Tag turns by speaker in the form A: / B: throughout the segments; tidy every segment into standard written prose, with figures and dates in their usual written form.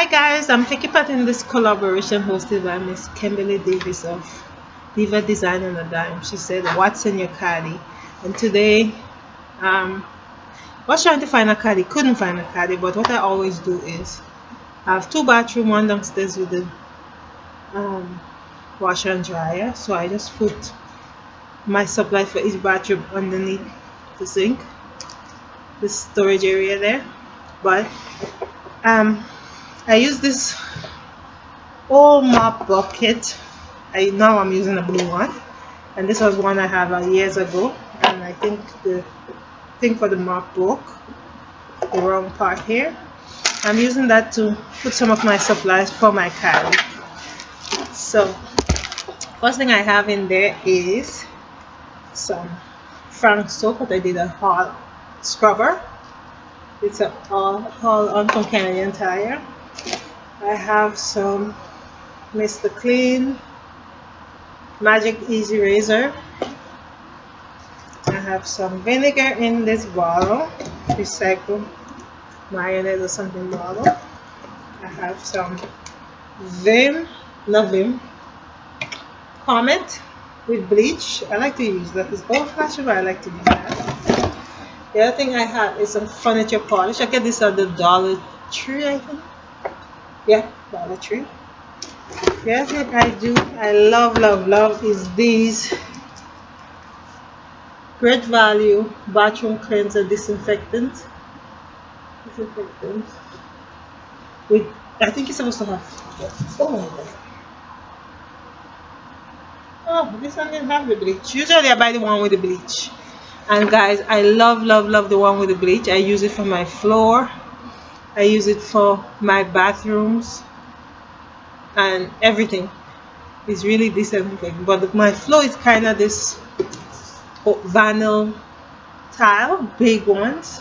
A: Hi guys, I'm taking part in this collaboration hosted by Miss Kimberly Davis of Diva Design on a Dime. She said, "What's in your caddy?" And today, was trying to find a caddy, couldn't find a caddy. But what I always do is I have two bathroom, one downstairs with the washer and dryer. So I just put my supply for each bathroom underneath the sink, the storage area there. But I use this old mop bucket. Now I'm using a blue one, and this was one I have years ago, and I think the thing for the mop broke, the wrong part here. I'm using that to put some of my supplies for my caddy. So first thing I have in there is some Frank soap that I did a haul scrubber. It's a haul on from Canadian Tire. I have some Mr. Clean Magic Easy Razor. I have some vinegar in this bottle, recycled mayonnaise or something bottle. I have some Comet with bleach. I like to use that. It's old fashioned, but I like to use that. The other thing I have is some furniture polish. I get this at the Dollar Tree, I think. Yeah, Dollar Tree. The other thing I love is these Great Value bathroom cleanser disinfectant. With, I think it's supposed to have, oh, this one didn't have the bleach. Usually I buy the one with the bleach. And guys, I love the one with the bleach. I use it for my floor. I use it for my bathrooms and everything. It's really disinfecting. But my floor is kind of this vinyl tile, big ones,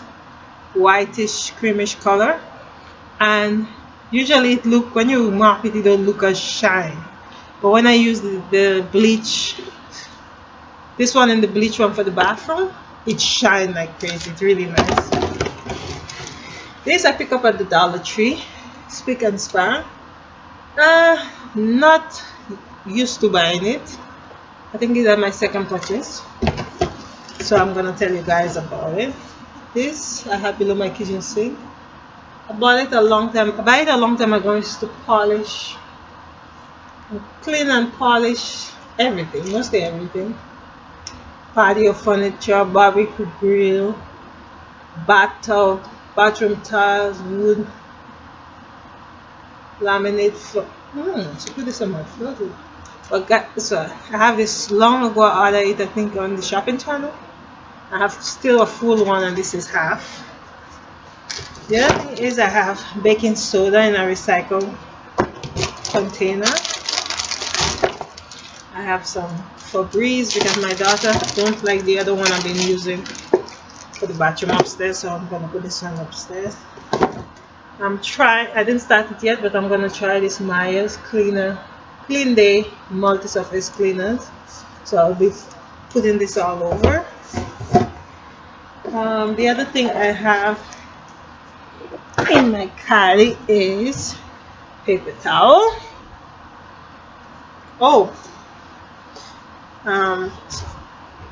A: whitish creamish color, and usually it look, when you mop it, it don't look as shine. But when I use the bleach, this one and the bleach one for the bathroom, it shine like crazy. It's really nice. This I pick up at the Dollar Tree, Spick and Span. Not used to buying it. I think these are my second purchase, so I'm gonna tell you guys about it. This I have below my kitchen sink. I bought it a long time. I bought it a long time ago. It's to polish, clean and polish everything, mostly everything. Patio furniture, barbecue grill, bathtub, bathroom tiles, wood, laminate floor. Should put this on my floor too. But so I have this long ago. I ordered it, I think, on the shopping channel. I have still a full one, and this is half. The other thing is I have baking soda in a recycled container. I have some Febreze because my daughter don't like the other one I've been using for the bathroom upstairs, so I'm gonna put this one upstairs. I didn't start it yet, but I'm gonna try this Myers Clean Day multi-surface cleaners. So I'll be putting this all over. The other thing I have in my caddy is paper towel.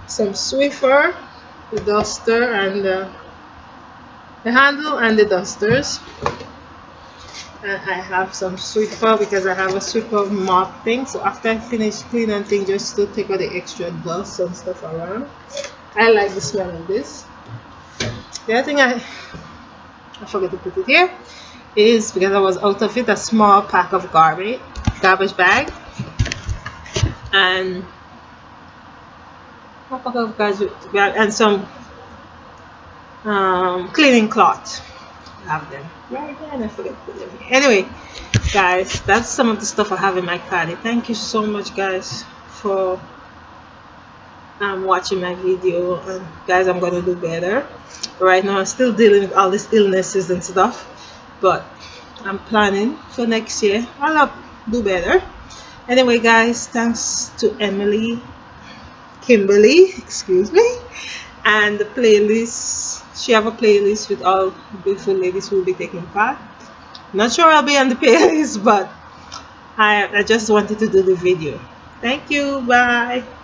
A: Some Swiffer, the duster, and the handle and the dusters. And I have some Swiffer because I have a Swiffer mop thing. So after I finish cleaning things, just to take out the extra dust and stuff around. I like the smell of this. The other thing I forgot to put it here is, because I was out of it, a small pack of garbage bag, and some cleaning cloth. I have them right there, and I forget to put them here. Anyway, guys, that's some of the stuff I have in my caddy. Thank you so much, guys, for watching my video. And guys, I'm gonna do better. Right now I'm still dealing with all these illnesses and stuff, but I'm planning for next year I'll do better. Anyway, guys, thanks to Kimberly, excuse me, and the playlist. She have a playlist with all beautiful ladies who will be taking part. Not sure I'll be on the playlist, but I just wanted to do the video. Thank you. Bye.